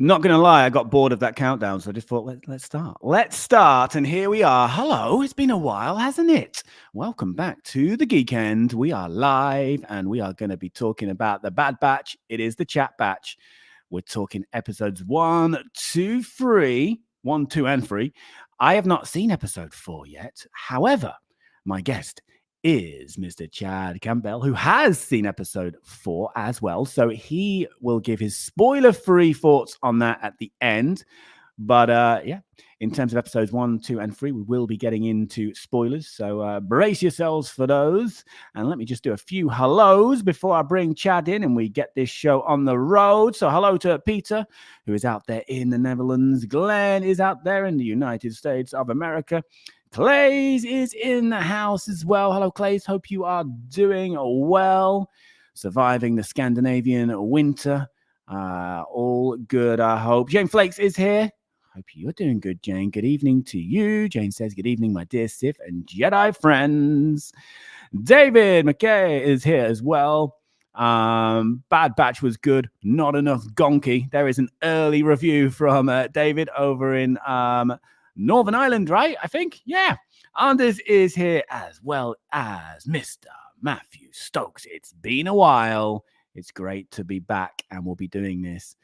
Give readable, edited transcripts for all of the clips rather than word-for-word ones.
Not going to lie, I got bored of that countdown, so I just thought, let's start. Let's start, and here we are. Hello, it's been a while, hasn't it? Welcome back to the Geeknd. We are live, and we are going to be talking about the Bad Batch. It is the chat batch. We're talking episodes 1, 2, 3. 1, 2, and 3. I have not seen episode 4 yet. However, my guest is Mr. Chad Campbell, who has seen episode 4 as well. So he will give his spoiler-free thoughts on that at the end. But yeah, in terms of episodes 1, 2, and 3, we will be getting into spoilers. So brace yourselves for those. And let me just do a few hellos before I bring Chad in and we get this show on the road. So hello to Peter, who is out there in the Netherlands. Glenn is out there in the United States of America. Clays is in the house as well. Hello, Clays. Hope you are doing well. Surviving the Scandinavian winter. All good, I hope. Jane Flakes is here. Hope you're doing good, Jane. Good evening to you. Jane says, good evening, my dear Sith and Jedi friends. David McKay is here as well. Bad Batch was good. Not enough gonky. There is an early review from David over in Northern Ireland, right? I think. Yeah. Anders is here as well as Mr. Matthew Stokes. It's been a while. It's great to be back, and we'll be doing this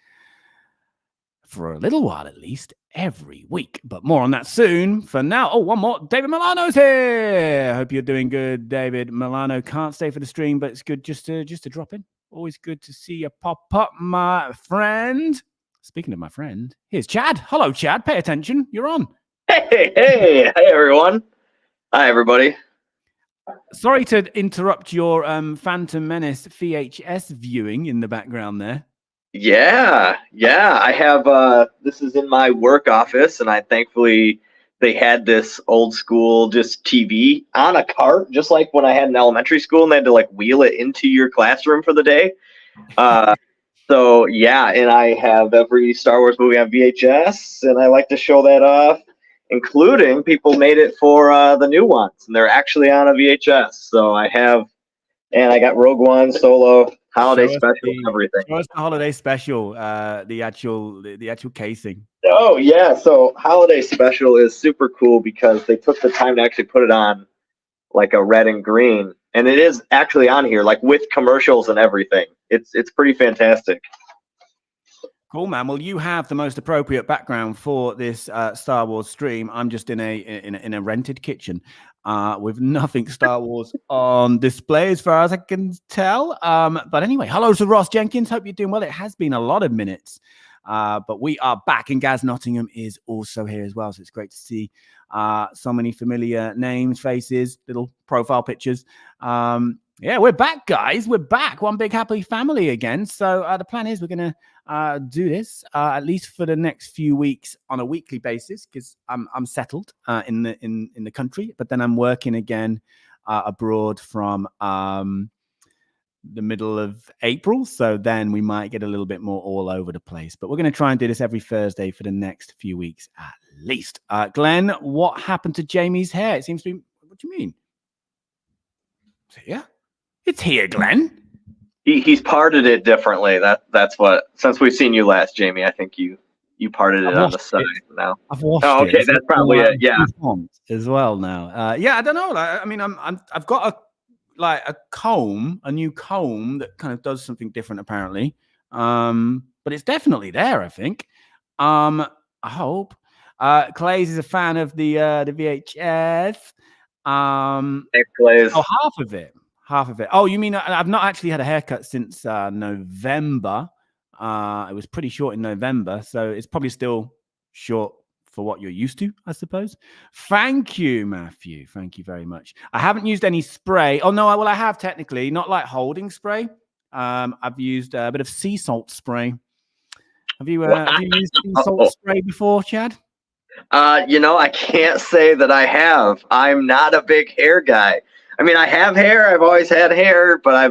for a little while at least every week. But more on that soon. For now, one more. David Milano's here. Hope you're doing good, David. Milano can't stay for the stream, but it's good just to drop in. Always good to see you pop up, my friend. Speaking of my friend, here's Chad. Hello, Chad. Pay attention. You're on. Hey, everyone. Hi, everybody. Sorry to interrupt your Phantom Menace VHS viewing in the background there. Yeah. I have, this is in my work office, and thankfully they had this old school just TV on a cart, just like when I had in elementary school, and they had to wheel it into your classroom for the day. So yeah, and I have every Star Wars movie on VHS, and I like to show that off, including people made it for the new ones, and they're actually on a VHS. So I got Rogue One, Solo, Holiday Special, everything. Show us the Holiday Special, the actual casing. Oh yeah, so Holiday Special is super cool because they took the time to actually put it on like a red and green, and it is actually on here, like with commercials and everything. It's pretty fantastic. Cool, man. Well, you have the most appropriate background for this Star Wars stream. I'm just in a rented kitchen with nothing Star Wars on display as far as I can tell. But anyway, hello to Ross Jenkins. Hope you're doing well. It has been a lot of minutes, but we are back, and Gaz Nottingham is also here as well. So it's great to see so many familiar names, faces, little profile pictures. Yeah, we're back, guys. We're back. One big happy family again. So the plan is we're going to do this at least for the next few weeks on a weekly basis, because I'm settled in the country, but then I'm working again abroad from the middle of April. So then we might get a little bit more all over the place. But we're going to try and do this every Thursday for the next few weeks at least. Glenn, what happened to Jamie's hair? It seems to be... What do you mean? Yeah. It's here, Glenn. He's parted it differently. That's what. Since we've seen you last, Jamie, I think you parted it on the side now. I've washed it. Okay, that's probably it. Yeah. As well now. Yeah, I don't know. I mean, I've got a comb, a new comb that kind of does something different apparently. But it's definitely there, I think. I hope. Clays is a fan of the VHS. Thanks, Clays. Oh, half of it. Oh, you mean I've not actually had a haircut since November. It was pretty short in November, so it's probably still short for what you're used to, I suppose. Thank you, Matthew. Thank you very much. I haven't used any spray. Oh, no, I have technically. Not like holding spray. I've used a bit of sea salt spray. Have you used sea salt spray before, Chad? I can't say that I have. I'm not a big hair guy. I mean, I have hair. I've always had hair, but I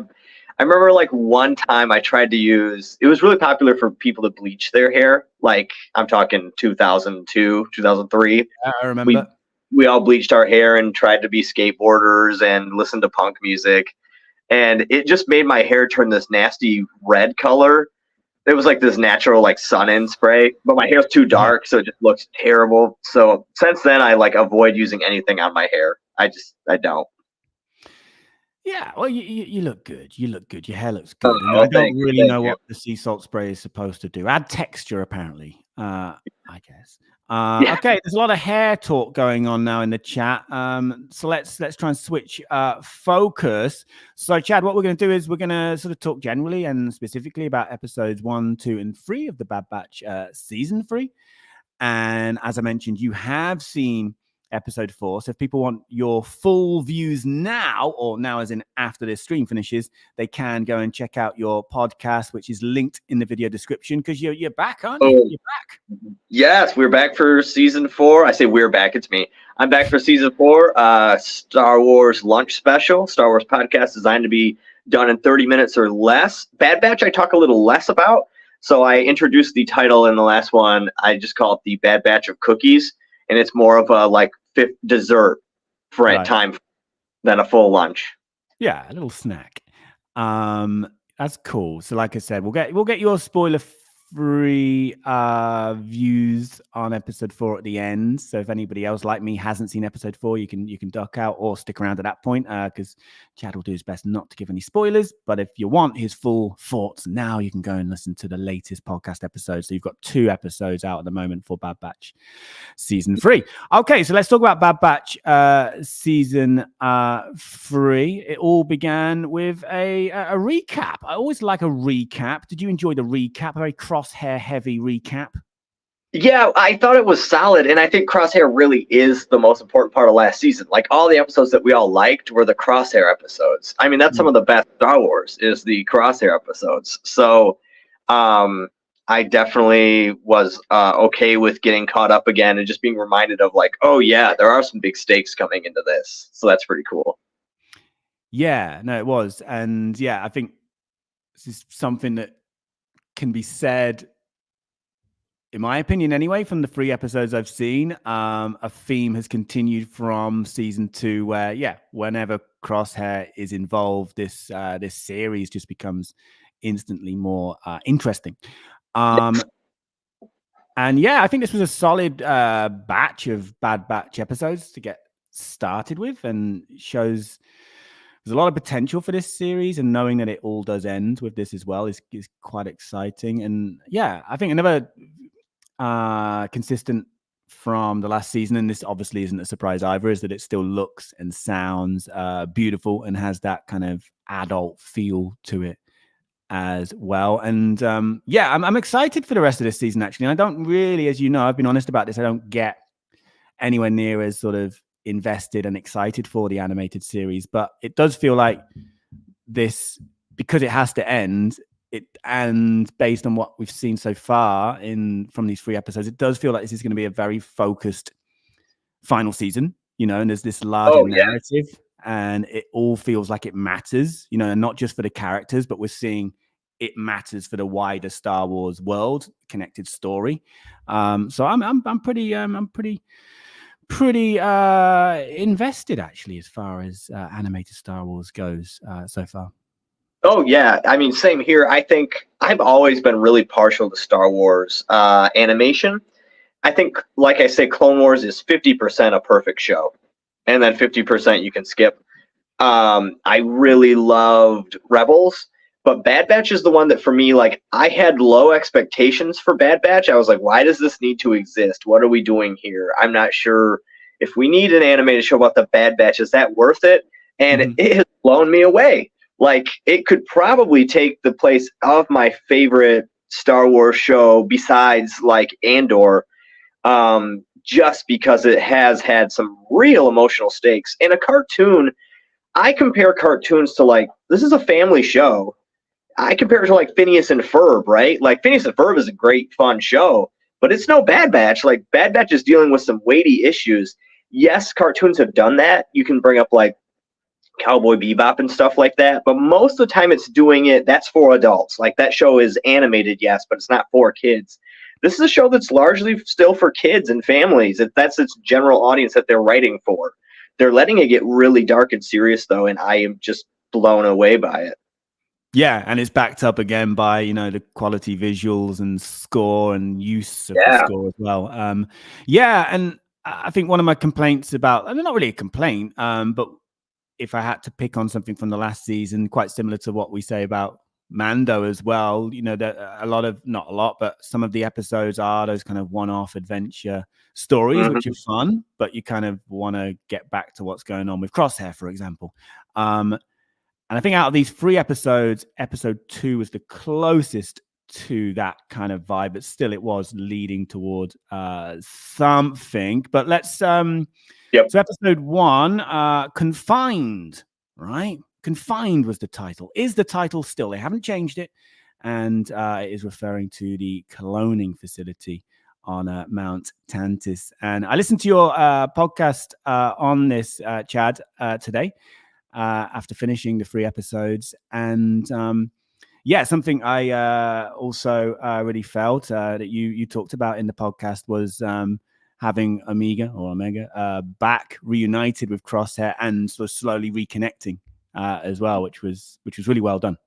remember one time I tried to use. It was really popular for people to bleach their hair. Like I'm talking 2002, 2003. Yeah, I remember. We all bleached our hair and tried to be skateboarders and listen to punk music, and it just made my hair turn this nasty red color it was like this natural like sun-in spray, but my hair's too dark, so it just looks terrible. So since then, I like avoid using anything on my hair. I don't. Yeah, well, you look good. You look good. Your hair looks good. And Oh, I don't really thank know you. what the sea salt spray is supposed to do. Add texture, apparently. I guess. Yeah. Okay, there's a lot of hair talk going on now in the chat. So let's try and switch focus. So, Chad, what we're going to do is we're going to sort of talk generally and specifically about episodes 1, 2, and 3 of the Bad Batch season 3. And as I mentioned, you have seen episode 4. So if people want your full views now, or now as in after this stream finishes, they can go and check out your podcast, which is linked in the video description, because you're back, aren't you? You're back. Yes, we're back for season 4. I say we're back, it's me. I'm back for season 4, Star Wars lunch special, Star Wars podcast designed to be done in 30 minutes or less. Bad Batch I talk a little less about. So I introduced the title in the last one. I just call it the Bad Batch of Cookies, and it's more of a like fifth dessert for time than a full lunch. Yeah, a little snack. That's cool. So like I said, we'll get your spoiler free views on episode 4 at the end. So if anybody else like me hasn't seen episode 4, you can duck out or stick around at that point, because Chad will do his best not to give any spoilers. But if you want his full thoughts now, you can go and listen to the latest podcast episode. So you've got 2 episodes out at the moment for Bad Batch season 3. Okay, so let's talk about Bad Batch season 3. It all began with a recap. I always like a recap. Did you enjoy the recap? A very crosshair heavy recap. Yeah, I thought it was solid, and I think Crosshair really is the most important part of last season. Like, all the episodes that we all liked were the Crosshair episodes. I mean, that's some of the best Star Wars, is the Crosshair episodes. So I definitely was okay with getting caught up again and just being reminded of like, oh yeah, there are some big stakes coming into this. So that's pretty cool. Yeah, no, it was. And yeah, I think this is something that can be said, in my opinion anyway, from the 3 episodes I've seen. A theme has continued from season 2 where, yeah, whenever Crosshair is involved, this series just becomes instantly more interesting. And yeah, I think this was a solid batch of Bad Batch episodes to get started with, and shows there's a lot of potential for this series, and knowing that it all does end with this as well is quite exciting. And yeah, I think another consistent from the last season, and this obviously isn't a surprise either, is that it still looks and sounds beautiful and has that kind of adult feel to it as well. And yeah, I'm excited for the rest of this season, actually. And I don't really, as you know, I've been honest about this, I don't get anywhere near as sort of invested and excited for the animated series, but it does feel like this, because it has to end, and based on what we've seen so far from these 3 episodes, it does feel like this is going to be a very focused final season, and there's this larger narrative, and it all feels like it matters, and not just for the characters, but we're seeing it matters for the wider Star Wars world, connected story. So I'm pretty invested, actually, as far as animated Star Wars goes so far. Oh yeah, I mean, same here. I think I've always been really partial to Star Wars animation. I think, like I say, Clone Wars is 50% a perfect show, and then 50% you can skip. I really loved Rebels, but Bad Batch is the one that, for me, like, I had low expectations for Bad Batch. I was like, why does this need to exist? What are we doing here? I'm not sure if we need an animated show about the Bad Batch. Is that worth it? And it has blown me away. Like, it could probably take the place of my favorite Star Wars show besides, like, Andor, just because it has had some real emotional stakes. In a cartoon, I compare cartoons to, like, this is a family show. I compare it to, like, Phineas and Ferb, right? Like, Phineas and Ferb is a great, fun show, but it's no Bad Batch. Like, Bad Batch is dealing with some weighty issues. Yes, cartoons have done that. You can bring up, like, Cowboy Bebop and stuff like that, but most of the time it's doing it, that's for adults. Like, that show is animated, yes, but it's not for kids. This is a show that's largely still for kids and families. That's its general audience that they're writing for. They're letting it get really dark and serious, though, and I am just blown away by it. Yeah, and it's backed up again by, you know, the quality visuals and score and use of the Yeah. score as well. Yeah, and I think one of my complaints about, and not really a complaint, but if I had to pick on something from the last season, quite similar to what we say about Mando as well, you know, that a lot of, not a lot, but some of the episodes are those kind of one-off adventure stories, which are Mhm. fun, but you kind of want to get back to what's going on with Crosshair, for example. And I think out of these 3 episodes, episode 2 was the closest to that kind of vibe, but still it was leading towards something. But let's Yep. so episode 1, Confined, right? Confined was the title. Is the title still? They haven't changed it. And it is referring to the cloning facility on Mount Tantis. And I listened to your podcast on this, Chad, today after finishing the 3 episodes. And yeah, something I also really felt that you talked about in the podcast was having Omega back reunited with Crosshair and sort of slowly reconnecting as well, which was really well done.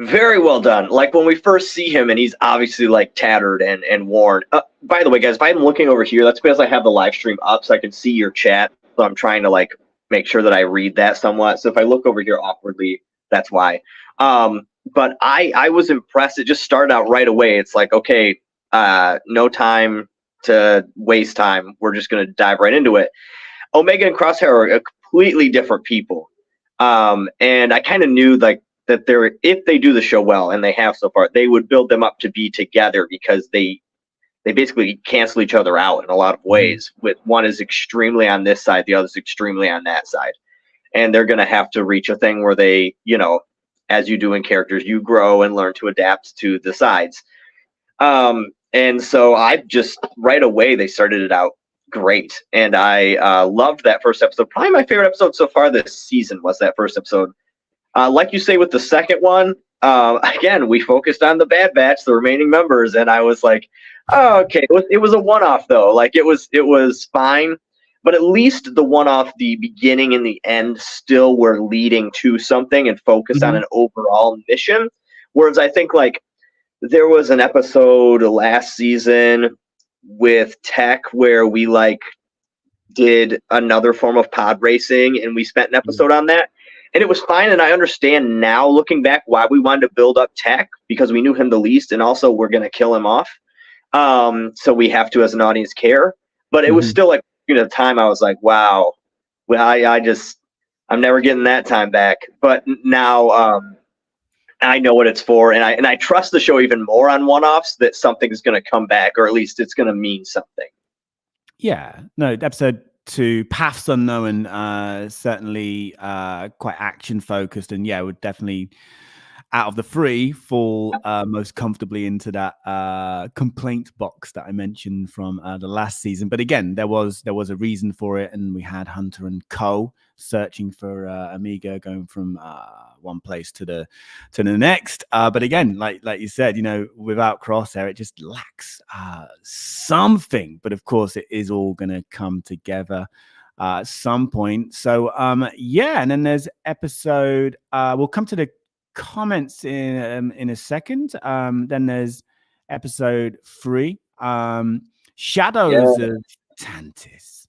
Very well done. Like when we first see him, and he's obviously like tattered and worn. By the way, guys, if I'm looking over here, that's because I have the live stream up, so I can see your chat. So I'm trying to like make sure that I read that somewhat. So if I look over here awkwardly, that's why. But I was impressed. It just started out right away. It's like, okay, no time to waste time. We're just gonna dive right into it. Omega and Crosshair are completely different people. And I kind of knew like that they're, if they do the show well, and they have so far, they would build them up to be together because they basically cancel each other out in a lot of ways. With one is extremely on this side, the other's extremely on that side, and they're going to have to reach a thing where they, you know, as you do in characters, you grow and learn to adapt to the sides. And so I just right away they started it out great, and I loved that first episode. Probably my favorite episode so far this season was that first episode. Like you say with the second one, again we focused on the Bad Batch, the remaining members, and I was like, oh, okay, it was a one-off though. Like it was fine, but at least the one-off, the beginning and the end, still were leading to something and focused on an overall mission. Whereas I think like there was an episode last season with Tech where we like did another form of pod racing and we spent an episode on that, and it was fine. And I understand now looking back why we wanted to build up Tech, because we knew him the least, and also we're going to kill him off. So we have to, as an audience, care. But it was still like, you know, the time I was like, wow, well, I'm never getting that time back. But now I know what it's for, and I trust the show even more on one-offs, that something's going to come back, or at least it's going to mean something. Yeah, no, episode 2, Paths Unknown, certainly quite action focused, and yeah, would definitely, out of the 3, fall most comfortably into that complaint box that I mentioned from the last season. But again, there was a reason for it, and we had Hunter and Co searching for Amiga, going from one place to the next. But again, like you said, you know, without Crosshair, it just lacks something. But of course, it is all going to come together at some point. So yeah, and then there's episode. We'll come to the comments in a second. Then there's episode 3, Shadows of Tantis.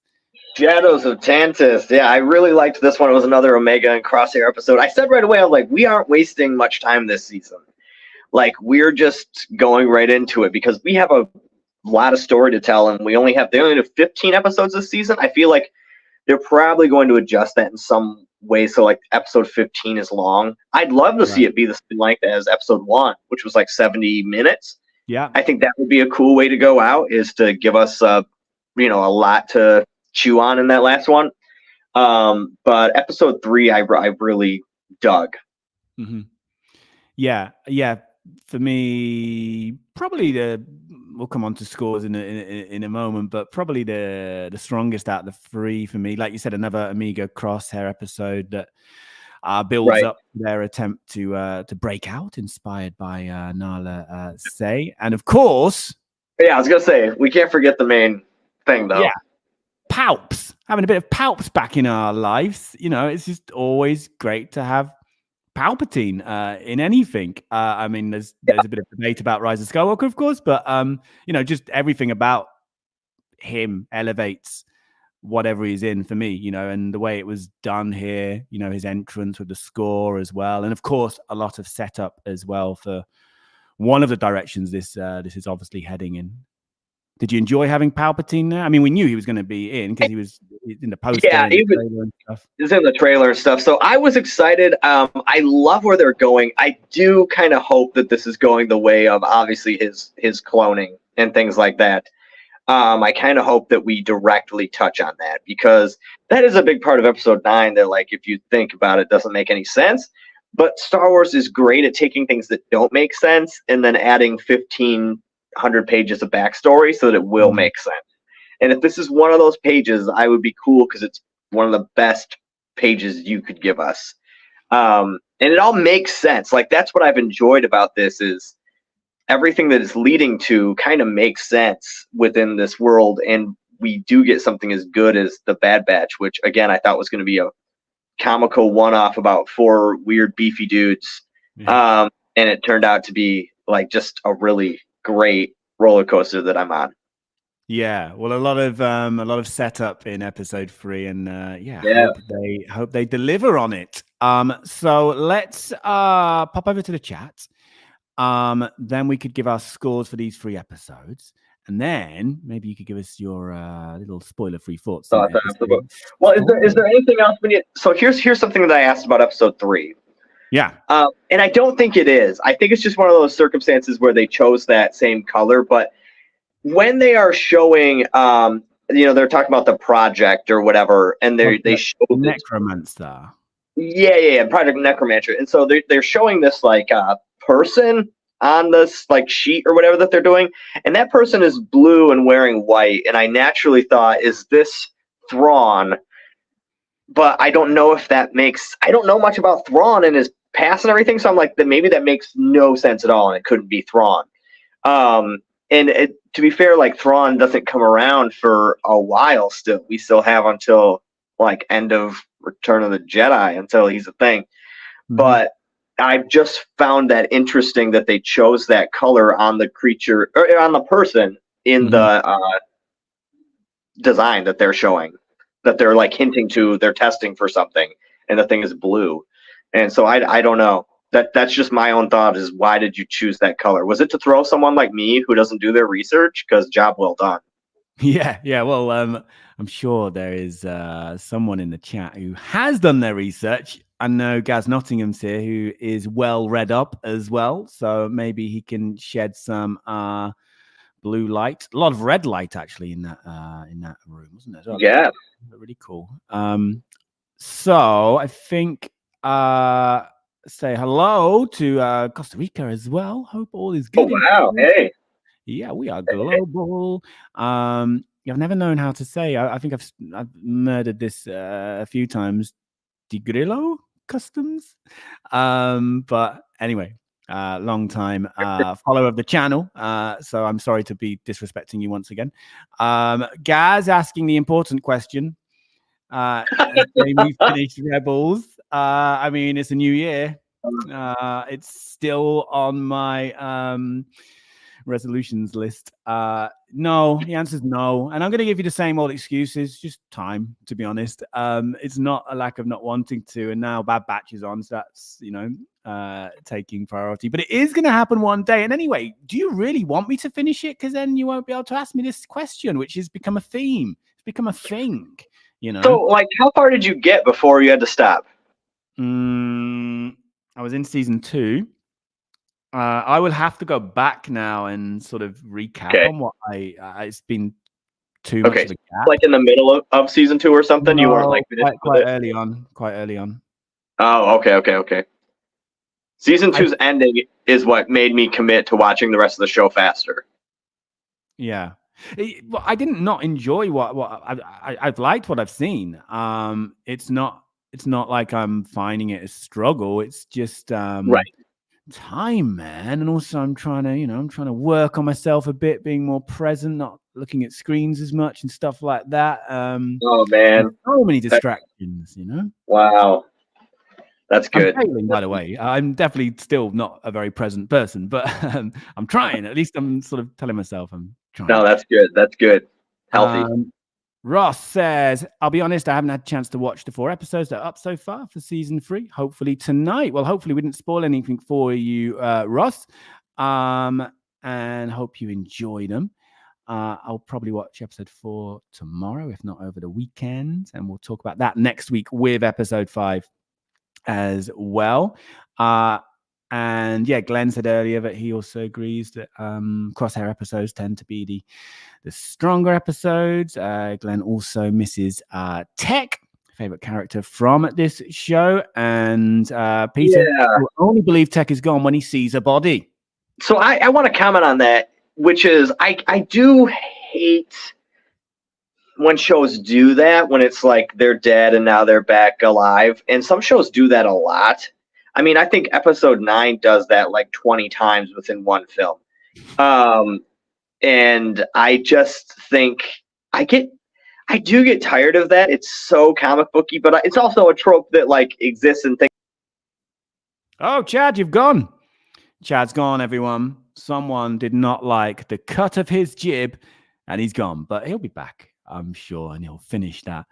Shadows of Tantis. Yeah, I really liked this one. It was another Omega and Crosshair episode. I said right away, I was like, we aren't wasting much time this season. Like, we're just going right into it because we have a lot of story to tell, and they only have 15 episodes this season. I feel like they're probably going to adjust that in some way, so like episode 15 is long. I'd love to see it be the same length as episode 1, which was like 70 minutes. Yeah, I think that would be a cool way to go out, is to give us a lot to chew on in that last one. But episode 3 I really dug. Yeah, for me, probably we'll come on to scores in a moment, but probably the strongest out of the 3 for me. Like you said, another Amiga Crosshair episode that builds up their attempt to break out, inspired by Nala Say. And of course, yeah, I was gonna say, we can't forget the main thing though. Yeah, Palps, having a bit of Palps back in our lives. You know, it's just always great to have Palpatine in anything. I mean, there's a bit of debate about Rise of Skywalker, of course, but you know, just everything about him elevates whatever he's in for me, you know, and the way it was done here, you know, his entrance with the score as well, and of course a lot of setup as well for one of the directions this is obviously heading in. Did you enjoy having Palpatine there? I mean, we knew he was going to be in because he was in the poster, Yeah, and the trailer and stuff. It's in the trailer and stuff. So I was excited. I love where they're going. I do kind of hope that this is going the way of obviously his cloning and things like that. I kind of hope that we directly touch on that, because that is a big part of episode 9 that, like, if you think about it, doesn't make any sense. But Star Wars is great at taking things that don't make sense and then adding 1,500 pages of backstory so that it will make sense. And if this is one of those pages, I would be cool, because it's one of the best pages you could give us. And it all makes sense. Like, that's what I've enjoyed about this, is everything that is leading to kind of makes sense within this world. And we do get something as good as the Bad Batch, which, again, I thought was going to be a comical one-off about 4 weird beefy dudes. And it turned out to be like just a really great roller coaster that I'm on. Yeah, well, a lot of setup in episode 3, and hope they deliver on it. So let's pop over to the chat. Then we could give our scores for these 3 episodes, and then maybe you could give us your little spoiler-free thoughts. Well, is there anything else we need? So here's something that I asked about episode 3. Yeah. And I don't think it is. I think it's just one of those circumstances where they chose that same color. But when they are showing, they're talking about the project or whatever, and they show Necromancer. Yeah, Project Necromancer. And so they're showing this like person on this like sheet or whatever that they're doing, and that person is blue and wearing white. And I naturally thought, is this Thrawn? But I don't know if that makes. I don't know much about Thrawn and his past and everything, so I'm like, maybe that makes no sense at all, and it couldn't be Thrawn. To be fair, like, Thrawn doesn't come around for a while still. We still have until like end of Return of the Jedi until he's a thing. Mm-hmm. But I've just found that interesting that they chose that color on the creature or on the person in the design that they're showing, that they're like hinting to they're testing for something, and the thing is blue. And so I don't know. That's just my own thought, is why did you choose that color? Was it to throw someone like me who doesn't do their research? Because job well done. Yeah. Well, I'm sure there is someone in the chat who has done their research. I know Gaz Nottingham's here, who is well read up as well. So maybe he can shed some blue light, a lot of red light actually in that room, wasn't it? Yeah, really cool. So I think say hello to Costa Rica as well. Hope all is good. Oh wow! Hey. Yeah, we are global. I've never known how to say. I think I've murdered this a few times. Di Grillo Customs. But anyway, long time follower of the channel. So I'm sorry to be disrespecting you once again. Gaz asking the important question. We finished Rebels. I mean, it's a new year. It's still on my resolutions list. No, the answer is no, and I'm going to give you the same old excuses. Just time, to be honest. It's not a lack of not wanting to, and now Bad Batch is on, so that's taking priority. But it is going to happen one day. And anyway, do you really want me to finish it? Because then you won't be able to ask me this question, which has become a theme. It's become a thing. So, like, how far did you get before you had to stop? I was in season 2. I will have to go back now and sort of recap on what it's been too much of a gap. Like in the middle of season 2 or something? No, you weren't like quite early on. Quite early on. Oh, okay. Season 2's ending is what made me commit to watching the rest of the show faster. Yeah. Well, I didn't not enjoy what I've liked what I've seen. It's not like I'm finding it a struggle. It's just right. Time, man. And also I'm trying to work on myself a bit, being more present, not looking at screens as much and stuff like that. Oh man, so many distractions, Wow. That's I'm good. failing, by the way. I'm definitely still not a very present person, but I'm trying. At least I'm sort of telling myself I'm trying. No, that's good. That's good. Healthy. Ross says, I'll be honest, I haven't had a chance to watch the 4 episodes that are up so far for season 3. Hopefully tonight. Well, hopefully we didn't spoil anything for you, Ross. And hope you enjoy them. I'll probably watch episode 4 tomorrow, if not over the weekend. And we'll talk about that next week with episode 5 as well. And yeah, Glenn said earlier that he also agrees that crosshair episodes tend to be the stronger episodes. Glenn also misses Tech, favorite character from this show. And Peter will only believe Tech is gone when he sees a body. So I want to comment on that, which is I do hate when shows do that, when it's like they're dead and now they're back alive. And some shows do that a lot. I mean, I think episode 9 does that like 20 times within one film. And I just think I do get tired of that. It's so comic booky, but it's also a trope that like exists in things. Oh, Chad, you've gone. Chad's gone, everyone. Someone did not like the cut of his jib, and he's gone. But he'll be back, I'm sure, and he'll finish that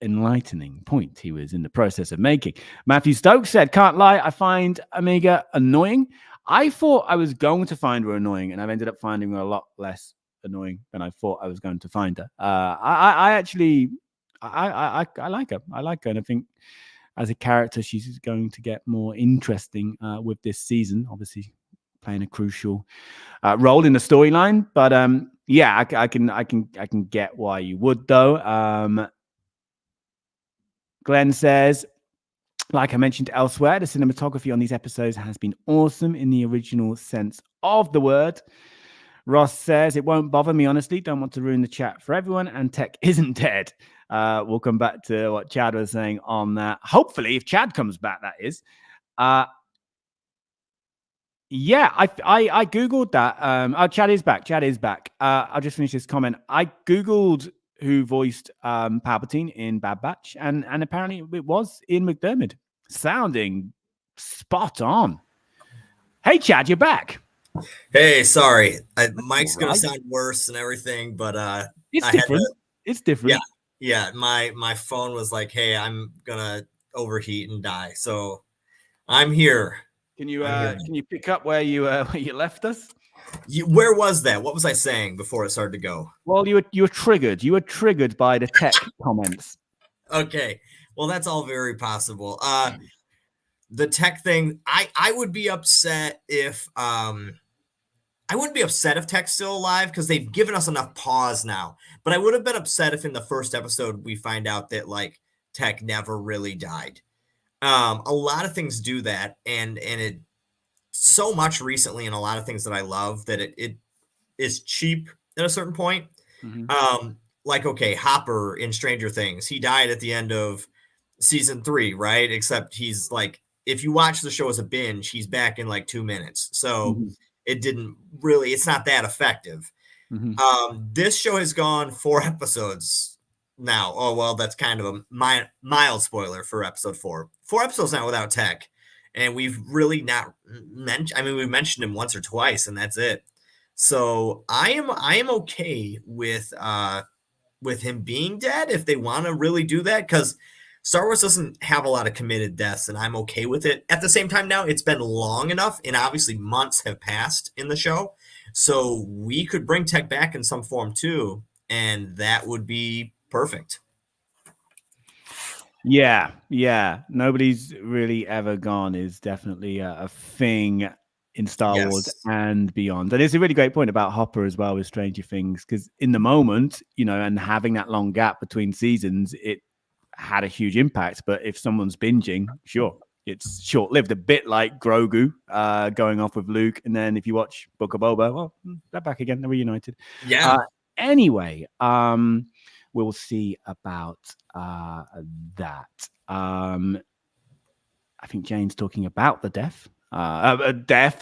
enlightening point he was in the process of making. Matthew Stokes said, can't lie, I find Omega annoying. I thought I was going to find her annoying, and I've ended up finding her a lot less annoying than I thought I was going to find her. I actually like her. I like her, and I think as a character, she's going to get more interesting with this season. Obviously, playing a crucial role in the storyline. But yeah, I can get why you would, though. Glenn says, like I mentioned elsewhere, the cinematography on these episodes has been awesome in the original sense of the word. Ross says, it won't bother me, honestly. Don't want to ruin the chat for everyone. And Tech isn't dead. We'll come back to what Chad was saying on that. Hopefully, if Chad comes back, that is. Yeah, I Googled that. Oh, Chad is back. Chad is back. I'll just finish this comment. I Googled who voiced Palpatine in Bad Batch, and apparently it was Ian McDiarmid, sounding spot on. Hey, Chad, you're back. Hey, sorry. Mike's gonna sound worse and everything, but it's different. It's different. Yeah. My phone was like, "Hey, I'm gonna overheat and die," so I'm here. Can you pick up where you left us? Where was that? What was I saying before it started to go? Well, you were triggered. You were triggered by the Tech comments. Okay. Well, that's all very possible. The Tech thing, I would be upset if I wouldn't be upset if Tech's still alive because they've given us enough pause now. But I would have been upset if in the first episode we find out that like Tech never really died. A lot of things do that, and it so much recently in a lot of things that I love that it is cheap at a certain point. Mm-hmm. Like, okay, Hopper in Stranger Things, he died at the end of season 3, right? Except he's like, if you watch the show as a binge, he's back in like 2 minutes. So it didn't really, it's not that effective. Mm-hmm. This show has gone 4 episodes now. Oh, well, that's kind of a mild spoiler for episode 4. 4 episodes now without Tech. And we've really not mentioned, I mean, we mentioned him once or twice and that's it. So I am okay with him being dead if they want to really do that, because Star Wars doesn't have a lot of committed deaths, and I'm okay with it. At the same time, now it's been long enough, and obviously months have passed in the show, so we could bring Tech back in some form too, and that would be perfect. Yeah. Nobody's really ever gone is definitely a thing in Star Wars and beyond. And it's a really great point about Hopper as well with Stranger Things, because in the moment, and having that long gap between seasons, it had a huge impact. But if someone's binging, sure, it's short-lived, a bit like Grogu going off with Luke. And then if you watch Book of Boba, well, they're back again, they're reunited. Yeah. Anyway, we'll see about that. I think Jane's talking about the death.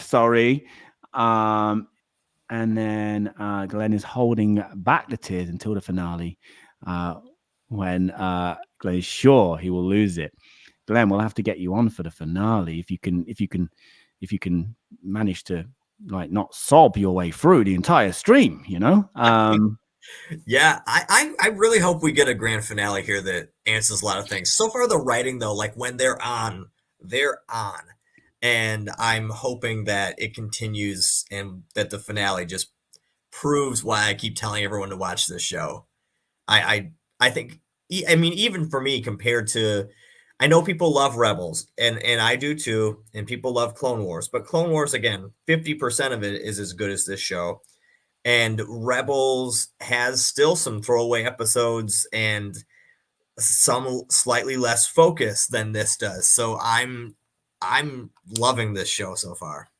Sorry. And then Glenn is holding back the tears until the finale when Glenn is sure he will lose it. Glenn, we'll have to get you on for the finale if you can manage to like not sob your way through the entire stream, you know. Yeah, I really hope we get a grand finale here that answers a lot of things. So far, the writing though, like when they're on, and I'm hoping that it continues and that the finale just proves why I keep telling everyone to watch this show. I think, I mean, even for me, compared to, I know people love Rebels, and I do too, and people love Clone Wars, but Clone Wars, again, 50% of it is as good as this show. And Rebels has still some throwaway episodes and some slightly less focus than this does. So I'm loving this show so far.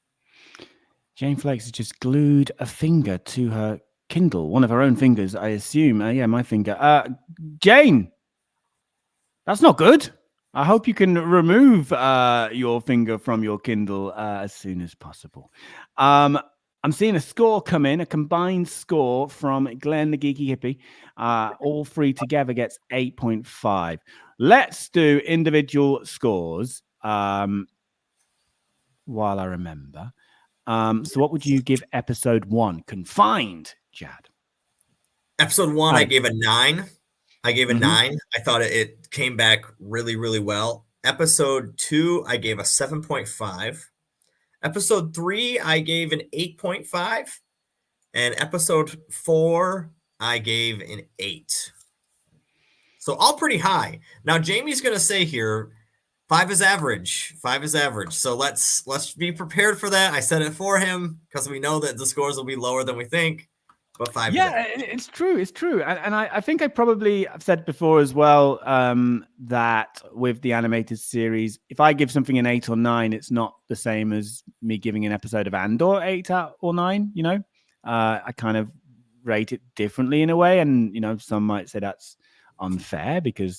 Jane Flakes has just glued a finger to her Kindle, one of her own fingers, I assume. Yeah, my finger. Jane, that's not good. I hope you can remove your finger from your Kindle as soon as possible. I'm seeing a score come in, a combined score from Glenn the Geeky Hippie. All three together gets 8.5. Let's do individual scores while I remember. So what would you give episode 1? Confined, Chad. Episode 1, I gave a 9. I gave a 9. I thought it came back really, really well. Episode 2, I gave a 7.5. Episode 3, I gave an 8.5. And episode 4, I gave an 8. So all pretty high. Now, Jamie's going to say here, 5 is average. 5 is average. So let's be prepared for that. I said it for him because we know that the scores will be lower than we think. But 5. Yeah, it's true. It's true. And I think I probably have said before as well that with the animated series, if I give something an 8 or 9, it's not the same as me giving an episode of Andor 8 or 9. You know, I kind of rate it differently in a way. And, you know, some might say that's unfair because.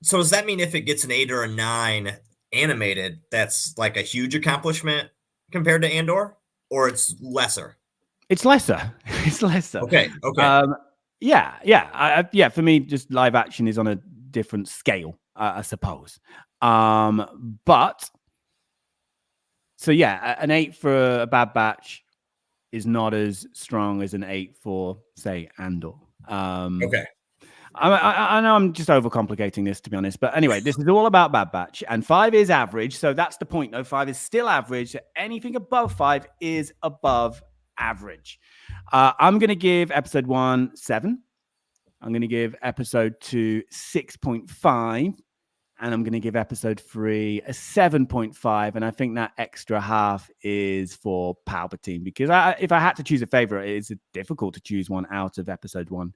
So does that mean if it gets an 8 or a 9 animated, that's like a huge accomplishment compared to Andor, or it's lesser? It's lesser. It's lesser. Okay. Yeah. For me, just live action is on a different scale, I suppose. But so yeah, an 8 for a Bad Batch is not as strong as an 8 for, say, Andor. Okay. I know I'm just overcomplicating this, to be honest. But anyway, this is all about Bad Batch. And 5 is average. So that's the point, though. 5 is still average. Anything above 5 is above average. I'm going to give episode 1 7. I'm going to give episode 2 6.5. And I'm going to give episode 3 a 7.5. And I think that extra half is for Palpatine. Because if I had to choose a favorite, it's difficult to choose one out of episode 1.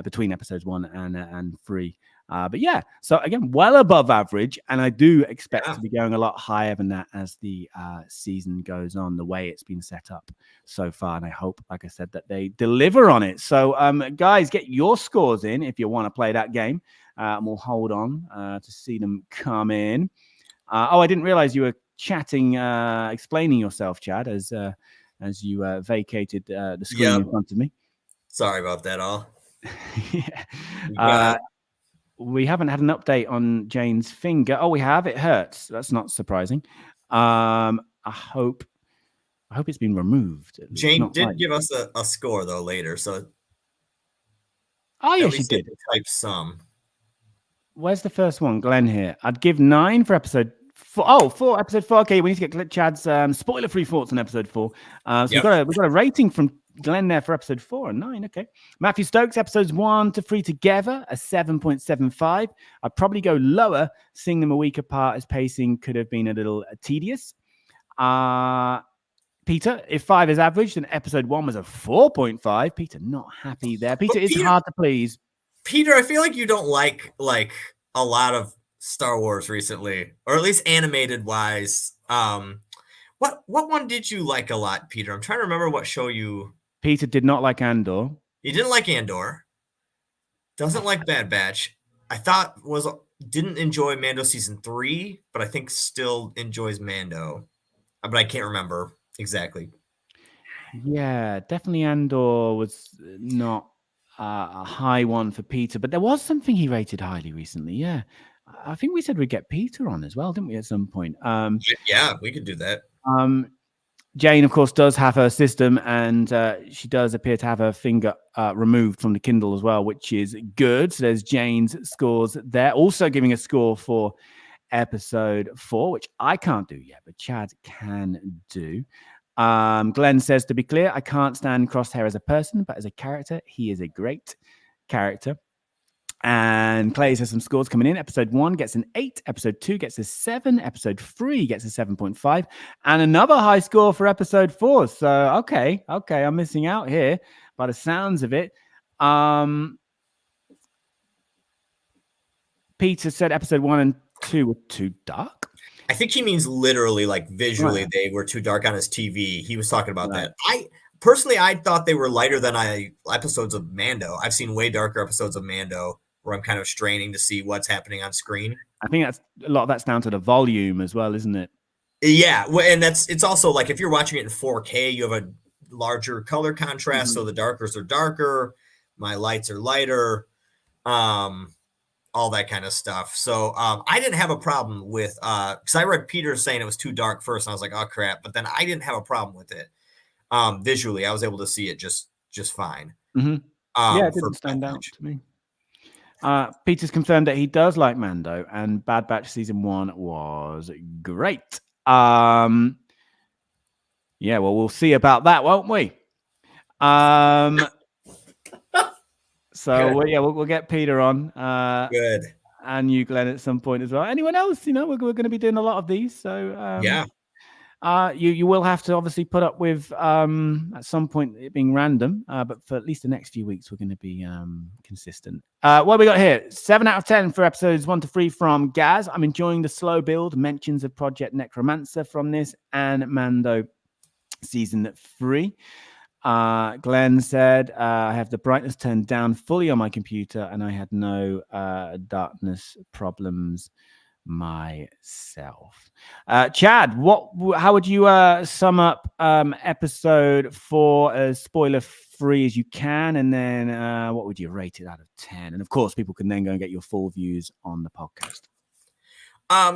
Between episodes 1 and 3. But yeah, so again, well above average. And I do expect to be going a lot higher than that as the season goes on, the way it's been set up so far. And I hope, like I said, that they deliver on it. So guys, get your scores in if you want to play that game. And we'll hold on to see them come in. I didn't realize you were chatting, explaining yourself, Chad, as you vacated the screen in front of me. Sorry about that all. We haven't had an update on Jane's finger. Oh, we have. It hurts. That's not surprising. I hope it's been removed. Jane did give us a score though later, so. Oh yeah, she did. Type some. Where's the first one, Glenn? Here, I'd give 9 for episode 4. Oh, for episode 4. Okay, we need to get Chad's spoiler-free thoughts on episode 4. So we've got a rating from Glenn there for episode 4 and 9. Okay. Matthew Stokes, episodes 1 to 3 together, a 7.75. I'd probably go lower, seeing them a week apart as pacing could have been a little tedious. Peter, if 5 is average, then episode 1 was a 4.5. Peter, not happy there. Peter, it's hard to please. Peter, I feel like you don't like a lot of Star Wars recently, or at least animated wise. What one did you like a lot, Peter? I'm trying to remember what show you. Peter did not like Andor. He didn't like Andor. Doesn't like Bad Batch. I thought didn't enjoy Mando season 3, but I think still enjoys Mando. But I can't remember exactly. Yeah, definitely Andor was not a high one for Peter, but there was something he rated highly recently. Yeah. I think we said we'd get Peter on as well, didn't we, at some point? Yeah, we could do that. Jane, of course, does have her system, and she does appear to have her finger removed from the Kindle as well, which is good. So there's Jane's scores there. Also giving a score for episode 4, which I can't do yet, but Chad can do. Glenn says, to be clear, I can't stand Crosshair as a person, but as a character, he is a great character. And Clay has some scores coming in. Episode 1 gets an 8. Episode 2 gets a 7. Episode 3 gets a 7.5. And another high score for episode 4. So, okay, I'm missing out here by the sounds of it. Peter said episode 1 and 2 were too dark. I think he means literally, like visually, they were too dark on his TV. He was talking about that. I thought they were lighter than episodes of Mando. I've seen way darker episodes of Mando where I'm kind of straining to see what's happening on screen. I think that's a lot of that's down to the volume as well, isn't it? Yeah, well, and it's also like if you're watching it in 4K, you have a larger color contrast, so the darkers are darker, my lights are lighter, all that kind of stuff. So I didn't have a problem with because I read Peter saying it was too dark first, and I was like, oh crap, but then I didn't have a problem with it. Visually, I was able to see it just fine. Yeah, it didn't stand out to me. Peter's confirmed that he does like Mando, and Bad Batch season 1 was great. Yeah, well, we'll see about that, won't we? So we'll get Peter on. Good. And you, Glenn, at some point as well. Anyone else? We're going to be doing a lot of these. So yeah. You will have to obviously put up with at some point it being random, but for at least the next few weeks we're going to be consistent. What have we got here? 7 out of 10 for episodes 1 to 3 from Gaz. I'm enjoying the slow build. Mentions of Project Necromancer from this and Mando season 3. Glenn said, I have the brightness turned down fully on my computer and I had no darkness problems myself. Chad, how would you sum up episode 4 as spoiler free as you can, and then what would you rate it out of 10? And of course people can then go and get your full views on the podcast.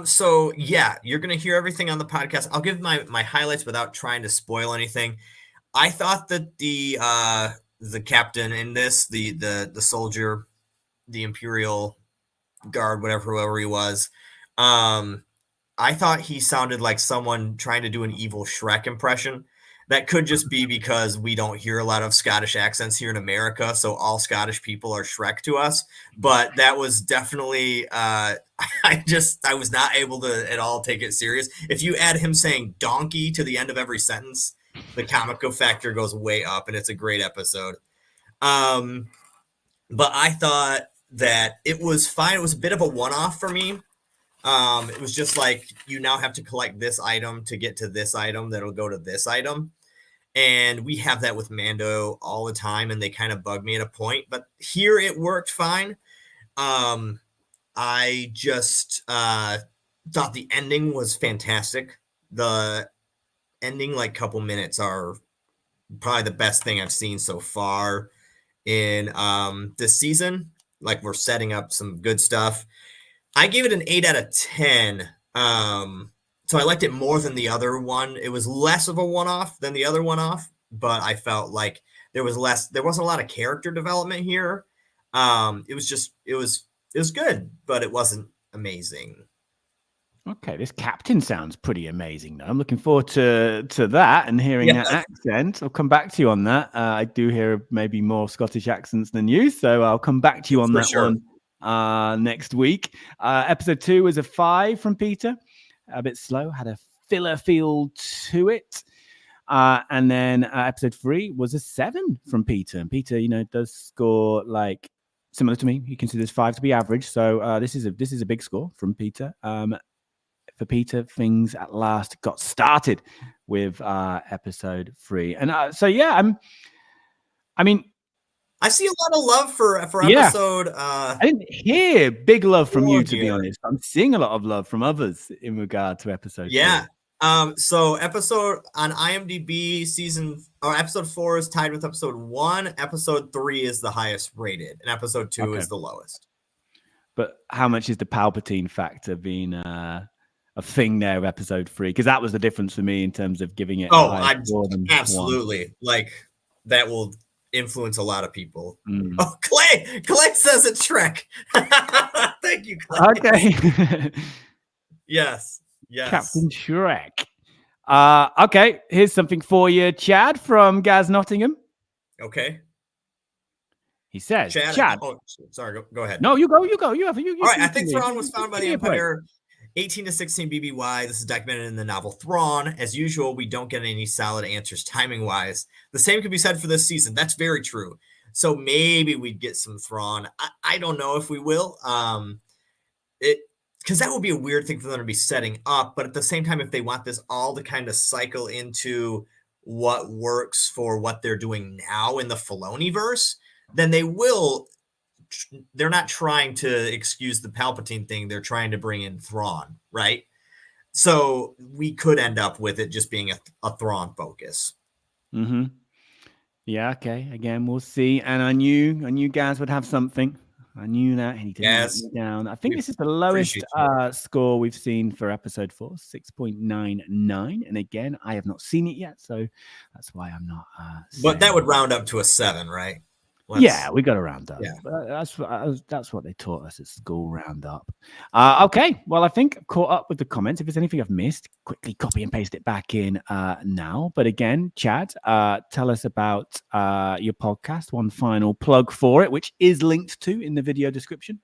So yeah, you're gonna hear everything on the podcast. I'll give my highlights without trying to spoil anything. I thought that the captain in this, the soldier, the Imperial Guard, whoever he was, I thought he sounded like someone trying to do an evil Shrek impression. That could just be because we don't hear a lot of Scottish accents here in America, so all Scottish people are Shrek to us. But that was definitely I was not able to at all take it serious. If you add him saying donkey to the end of every sentence, the comic factor goes way up, and it's a great episode. But I thought that it was fine. It was a bit of a one-off for me. It was just like, you now have to collect this item to get to this item that'll go to this item. And we have that with Mando all the time, and they kind of bug me at a point. But here it worked fine. I just thought the ending was fantastic. The ending, like, couple minutes are probably the best thing I've seen so far in this season. Like, we're setting up some good stuff. I gave it an 8 out of 10. So I liked it more than the other one. It was less of a one-off than the other one-off, but I felt like there wasn't a lot of character development here. It was good, but it wasn't amazing. Okay, this captain sounds pretty amazing, though. I'm looking forward to that and hearing that accent. I'll come back to you on that. I do hear maybe more Scottish accents than you, so I'll come back to you on that one next week. Episode 2 was a 5 from Peter. A bit slow, had a filler feel to it. And then episode 3 was a 7 from Peter. And Peter, does score like similar to me. He considers 5 to be average. So this is a big score from Peter. For Peter, things at last got started with episode 3. And I see a lot of love for episode. I didn't hear big love from you, to be honest. I'm seeing a lot of love from others in regard to episode 3. So episode on IMDb episode 4 is tied with episode 1. Episode 3 is the highest rated, and episode 2 is the lowest. But how much is the Palpatine factor being a thing there of episode 3? Because that was the difference for me in terms of giving it a higher score than 1. Absolutely. Like, that will influence a lot of people. Mm. Oh, Clay says it's Shrek. Thank you, Clay. Okay. Yes. Captain Shrek. Okay, here's something for you, Chad, from Gaz Nottingham. Okay. He says, Chad. Oh, sorry. Go ahead. No, you go. You have. All right. I think Thrawn was found by the Empire 18 to 16 BBY. This is documented in the novel Thrawn. As usual, we don't get any solid answers timing-wise. The same could be said for this season. That's very true. So maybe we'd get some Thrawn. I don't know if we will. Because that would be a weird thing for them to be setting up. But at the same time, if they want this all to kind of cycle into what works for what they're doing now in the Filoni-verse, then they will. They're not trying to excuse the Palpatine thing. They're trying to bring in Thrawn, right? So we could end up with it just being a Thrawn focus. Mm-hmm. Yeah, okay. Again, we'll see. And I knew Gaz would have something. I knew that. And he didn't let me down. I think this is the lowest score we've seen for episode 4, 6.99. And again, I have not seen it yet, so that's why I'm not. But that would round up to a 7, right? Yeah, we got to round up. Yeah. That's what they taught us at school, round up. Okay, well, I think I've caught up with the comments. If there's anything I've missed, quickly copy and paste it back in now. But again, Chad, tell us about your podcast, one final plug for it, which is linked to in the video description.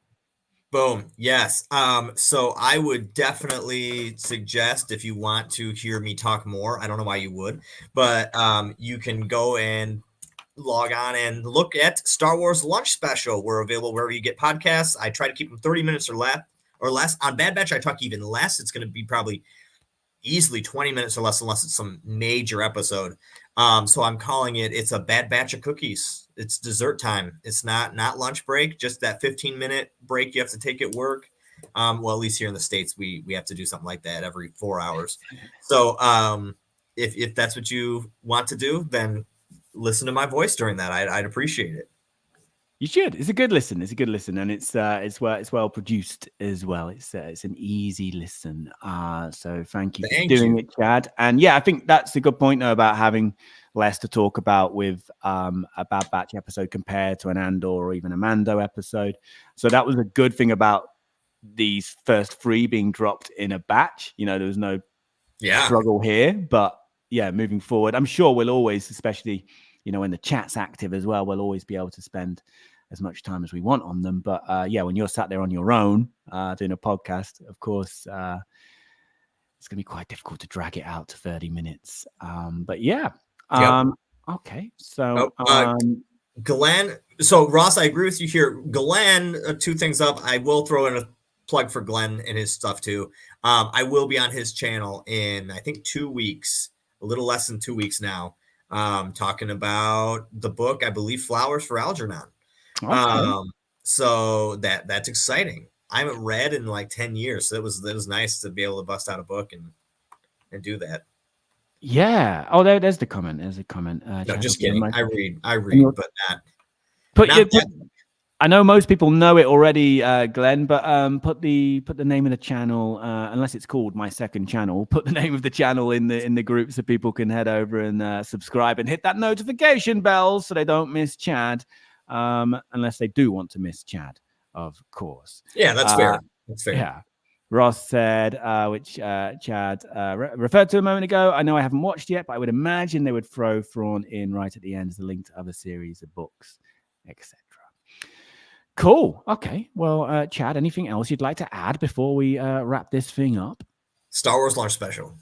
Boom. Yes. So I would definitely suggest, if you want to hear me talk more, I don't know why you would, but you can go and log on and look at Star Wars Lunch Special. We're available wherever you get podcasts. I try to keep them 30 minutes or less. On Bad Batch, I talk even less. It's going to be probably easily 20 minutes or less, unless it's some major episode. So I'm calling it's a bad batch of cookies. It's dessert time. It's not lunch break, just that 15-minute break you have to take at work. Well, at least here in the States, we have to do something like that every 4 hours. So if that's what you want to do, then listen to my voice during that. I'd appreciate it. You should. It's a good listen. And it's well produced as well. It's an easy listen. So thank you for doing it, Chad. And yeah, I think that's a good point though, about having less to talk about with a Bad Batch episode compared to an Andor or even a Mando episode. So that was a good thing about these first 3 being dropped in a batch. There was no struggle here, but yeah, moving forward, I'm sure we'll always, especially when the chat's active as well, we'll always be able to spend as much time as we want on them. But yeah, when you're sat there on your own doing a podcast, of course, it's going to be quite difficult to drag it out to 30 minutes. But yeah. Okay. So Glenn. So Ross, I agree with you here. Glenn, 2 things up. I will throw in a plug for Glenn and his stuff too. I will be on his channel in, I think, 2 weeks, a little less than 2 weeks now. Talking about the book, I believe, Flowers for Algernon. Okay. So that's exciting. I haven't read in like 10 years, so it was nice to be able to bust out a book and do that. Yeah. Oh, there's the comment. There's a comment. No, just kidding. I read, but not. I know most people know it already, Glenn, but put the name of the channel, unless it's called My Second Channel, put the name of the channel in the group so people can head over and subscribe and hit that notification bell so they don't miss Chad, unless they do want to miss Chad, of course. Yeah, that's fair. That's fair. Yeah. Ross said, which Chad referred to a moment ago, I know I haven't watched yet, but I would imagine they would throw Thrawn in right at the end as a link to other series of books, etc. Cool. Okay. Well, Chad, anything else you'd like to add before we wrap this thing up? Star Wars Launch Special.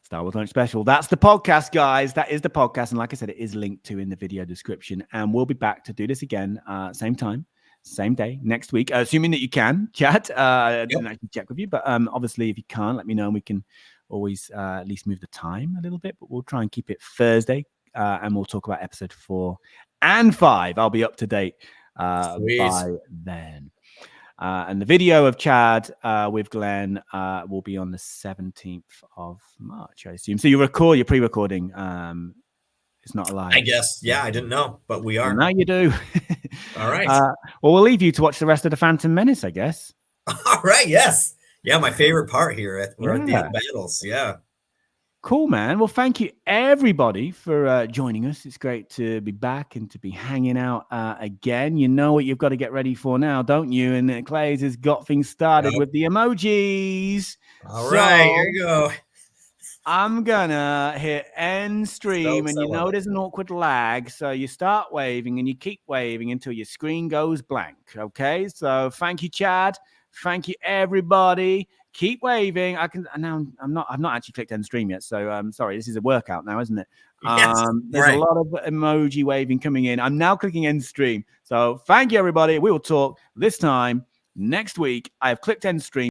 Star Wars Launch Special. That's the podcast, guys. That is the podcast. And like I said, it is linked to in the video description. And we'll be back to do this again, same time, same day, next week, assuming that you can, Chad. I didn't actually check with you. But obviously, if you can't, let me know. And we can always at least move the time a little bit. But we'll try and keep it Thursday. And we'll talk about episode 4 and 5. I'll be up to date by then. And the video of Chad with Glenn will be on the 17th of March, I assume. So you're pre-recording. It's not a lie. I guess. Yeah, I didn't know, but we are. Now you do. All right. Well, we'll leave you to watch the rest of the Phantom Menace, I guess. All right. Yes. Yeah. My favorite part here. We're at the Yeah. end battles. Yeah. Cool, man. Well, thank you everybody for joining us. It's great to be back and to be hanging out again. You know what you've got to get ready for now, don't you? And Clay's has got things started with the emojis. All right, here you go. I'm gonna hit end stream, and you know there's an awkward lag, so you start waving and you keep waving until your screen goes blank. Okay, so thank you, Chad. Thank you, everybody. Keep waving. I've not actually clicked end stream yet, so I'm sorry. This is a workout now, isn't it? Yes, there's a lot of emoji waving coming in. I'm now clicking end stream. So thank you, everybody. We will talk this time next week. I have clicked end stream.